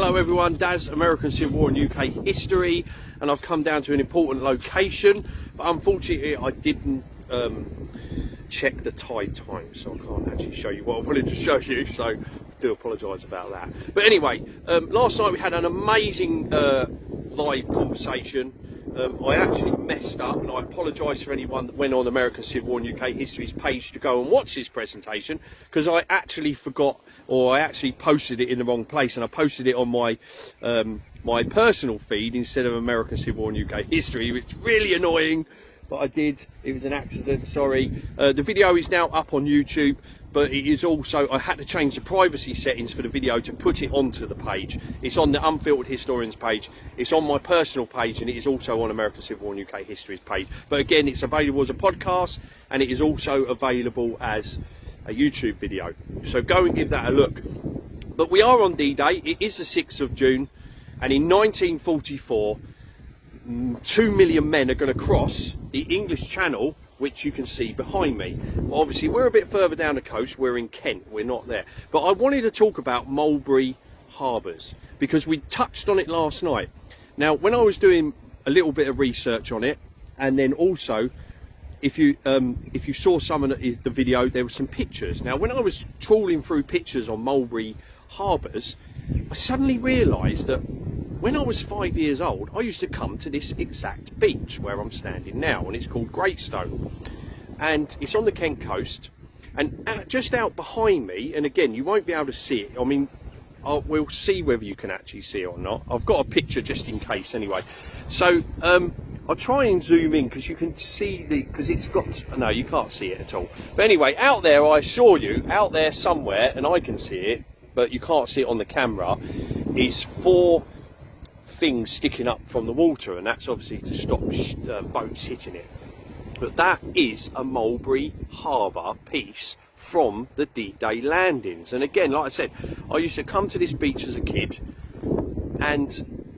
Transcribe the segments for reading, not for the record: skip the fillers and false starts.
Hello everyone, Daz, American Civil War and UK history, and I've come down to an important location, but unfortunately I didn't check the tide time, so I can't actually show you what I wanted to show you, so I do apologise about that. But anyway, last night we had an amazing live conversation. I actually messed up, and I apologise for anyone that went on American Civil War and UK History's page to go and watch this presentation, because I actually forgot, or I actually posted it in the wrong place, and I posted it on my my personal feed instead of American Civil War and UK History, which is really annoying, but I did. It was an accident, sorry. The video is now up on YouTube, but it is also, I had to change the privacy settings for the video to put it onto the page. It's on the Unfiltered Historians page, it's on my personal page, and it is also on American Civil War and UK History's page. But again, it's available as a podcast, and it is also available as a YouTube video. So go and give that a look. But we are on D-Day, it is the 6th of June, and in 1944, 2 million men are going to cross the English Channel, which you can see behind me. Obviously we're a bit further down the coast, we're in Kent, we're not there. But I wanted to talk about Mulberry harbours, because we touched on it last night. Now when I was doing a little bit of research on it, and then also if you saw some of the video, there were some pictures. Now when I was trawling through pictures on Mulberry harbours, I suddenly realised that when I was 5 years old, I used to come to this exact beach where I'm standing now, and it's called Greatstone, and it's on the Kent coast, and just out behind me, and again you won't be able to see it, I mean we'll see whether you can actually see it or not. I've got a picture just in case anyway, so I'll try and zoom in because you can see because it's got, no you can't see it at all, but anyway, out there, I assure you, out there somewhere, and I can see it but you can't see it on the camera, is 4 things sticking up from the water, and that's obviously to stop boats hitting it. But that is a Mulberry harbour piece from the D-Day landings. And again, like I said, I used to come to this beach as a kid, and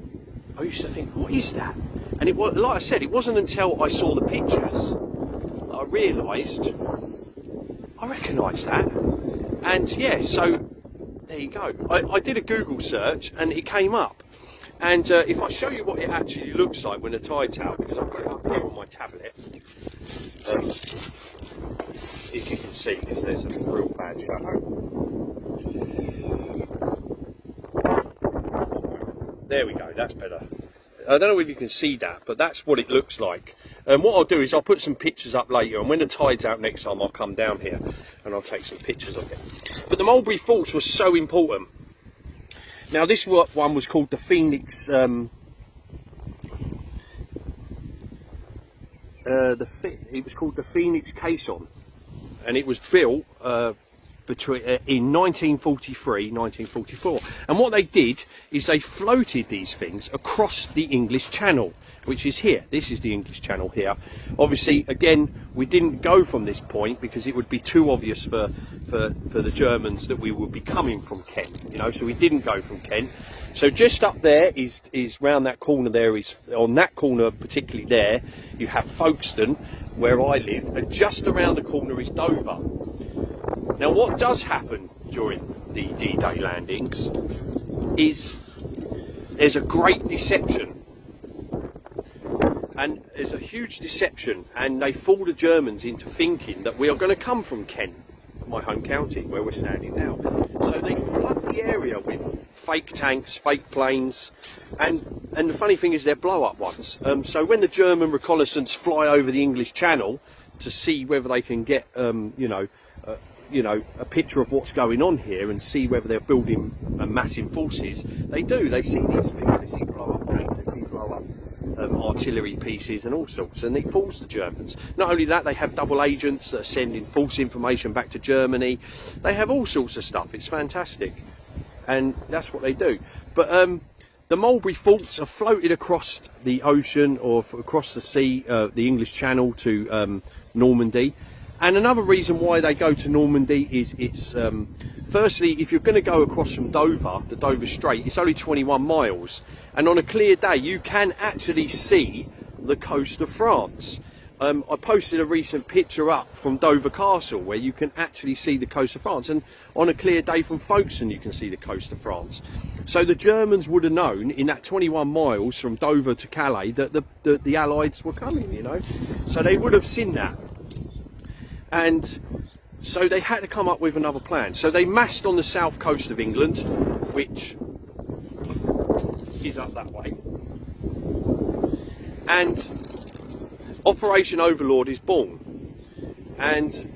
I used to think, what is that? And it was, like I said, it wasn't until I saw the pictures that I realised I recognised that. And yeah, so there you go. I did a Google search and it came up. And if I show you what it actually looks like when the tide's out, because I've got it up here on my tablet, if you can see, if there's a real bad shadow. There we go, that's better. I don't know if you can see that, but that's what it looks like. And what I'll do is I'll put some pictures up later, and when the tide's out next time, I'll come down here and I'll take some pictures of it. But the Mulberry Forts was so important. Now this one was called the Phoenix, it was called the Phoenix Caisson, and it was built in 1943-1944. And what they did is they floated these things across the English Channel, which is here. This is the English Channel here. Obviously, again, we didn't go from this point because it would be too obvious for the Germans that we would be coming from Kent, you know, so we didn't go from Kent. So just up there is round that corner there, is on that corner particularly there, you have Folkestone, where I live, and just around the corner is Dover. Now what does happen during the D-Day landings is there's a great deception, and there's a huge deception, and they fool the Germans into thinking that we are going to come from Kent, my home county where we're standing now. So they flood the area with fake tanks, fake planes, and the funny thing is they're blow-up ones. So when the German reconnaissance fly over the English Channel to see whether they can get you know, a picture of what's going on here and see whether they're building massive forces, they do. They see these things, they see blow-up tanks, they see blow-up artillery pieces and all sorts, and it fools the Germans. Not only that, they have double agents that are sending false information back to Germany. They have all sorts of stuff. It's fantastic, and that's what they do. But the Mulberry Forts are floated across the ocean or across the sea, the English Channel to Normandy. And another reason why they go to Normandy is it's firstly, if you're going to go across from Dover, the Dover Strait, it's only 21 miles, and on a clear day you can actually see the coast of France. I posted a recent picture up from Dover Castle where you can actually see the coast of France, and on a clear day from Folkestone you can see the coast of France. So the Germans would have known in that 21 miles from Dover to Calais that the Allies were coming, you know. So they would have seen that, and so they had to come up with another plan. So they massed on the south coast of England, which is up that way, and Operation Overlord is born. And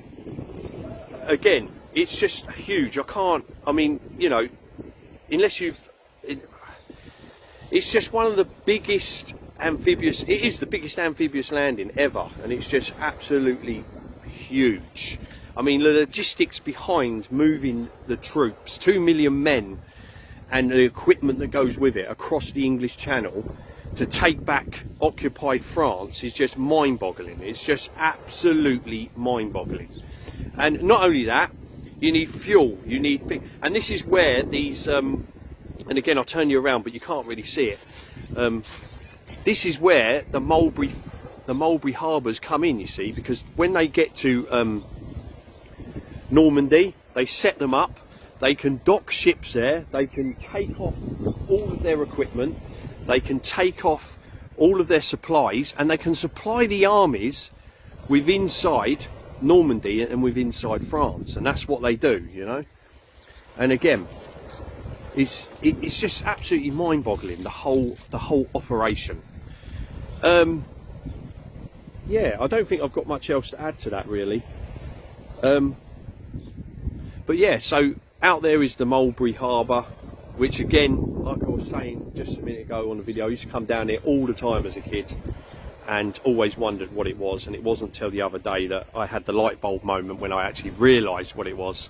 again, it's just huge. I mean, you know, unless it's just one of the biggest amphibious, it is the biggest amphibious landing ever, and it's just absolutely huge. I mean, the logistics behind moving the troops, 2 million men, and the equipment that goes with it across the English Channel to take back occupied France is just mind-boggling. It's just absolutely mind-boggling. And not only that, you need fuel, you need, and this is where these, and again I'll turn you around but you can't really see it, this is where the Mulberry harbours come in, you see, because when they get to Normandy, they set them up, they can dock ships there, they can take off all of their equipment, they can take off all of their supplies, and they can supply the armies with inside Normandy and with inside France, and that's what they do, you know. And again, it's just absolutely mind-boggling, the whole operation. Yeah, I don't think I've got much else to add to that really. But yeah, so out there is the Mulberry harbour, which again, like I was saying just a minute ago on the video, I used to come down here all the time as a kid and always wondered what it was, and it wasn't until the other day that I had the light bulb moment when I actually realised what it was.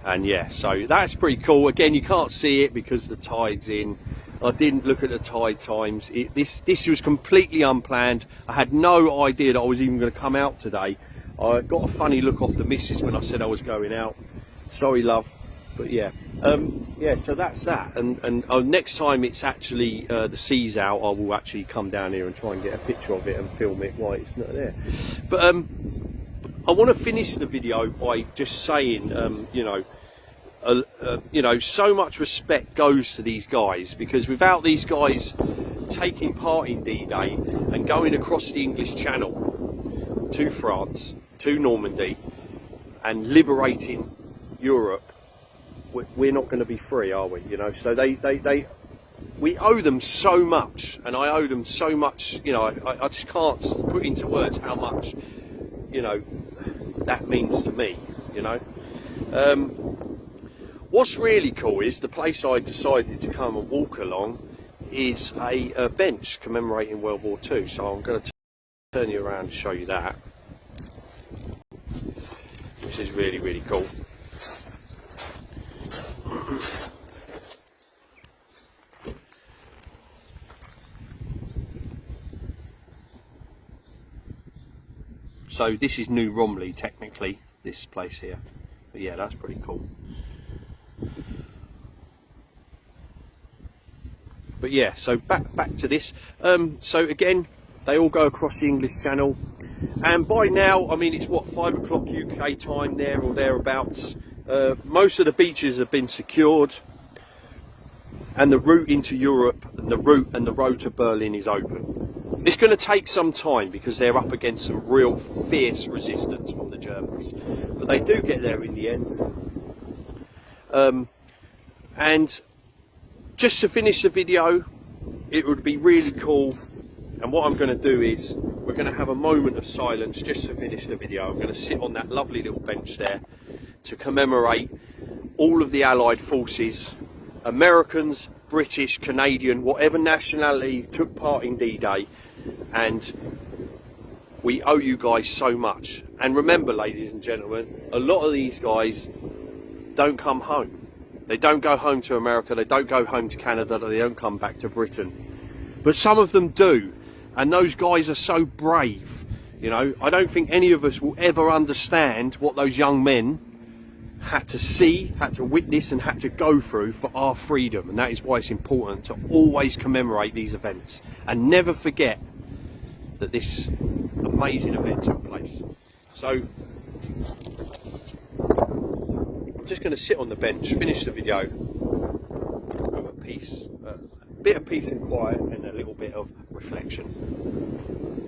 And yeah, so that's pretty cool. Again, you can't see it because the tide's in. I didn't look at the tide times. This was completely unplanned. I had no idea that I was even going to come out today. I got a funny look off the missus when I said I was going out. Sorry, love. But yeah, yeah, so that's that. And next time it's actually the sea's out, I will actually come down here and try and get a picture of it and film it while it's not there. But I want to finish the video by just saying, you know, so much respect goes to these guys, because without these guys taking part in D-Day and going across the English Channel to France, to Normandy, and liberating Europe, we're not going to be free, are we? You know, so we owe them so much, and I owe them so much. You know, I just can't put into words how much, you know, that means to me. You know, what's really cool is the place I decided to come and walk along is a bench commemorating World War II. So I'm going to turn you around and show you that, which is really, really cool. So this is New Romley, technically, this place here. But yeah, that's pretty cool. But yeah, so back to this. So again, they all go across the English Channel, and by now, I mean, it's what, 5 o'clock UK time there or thereabouts. Most of the beaches have been secured, and the route into Europe and the road to Berlin is open. It's going to take some time because they're up against some real fierce resistance from the Germans, but they do get there in the end. And just to finish the video, it would be really cool, and what I'm going to do is we're going to have a moment of silence just to finish the video. I'm going to sit on that lovely little bench there to commemorate all of the Allied forces, Americans, British, Canadian, whatever nationality took part in D-Day, and we owe you guys so much. And remember, ladies and gentlemen, a lot of these guys don't come home. They don't go home to America, they don't go home to Canada, they don't come back to Britain. But some of them do, and those guys are so brave. You know, I don't think any of us will ever understand what those young men had to see, had to witness, and had to go through for our freedom. And that is why it's important to always commemorate these events and never forget that this amazing event took place. So I'm just going to sit on the bench, finish the video with a bit of peace and quiet, and a little bit of reflection.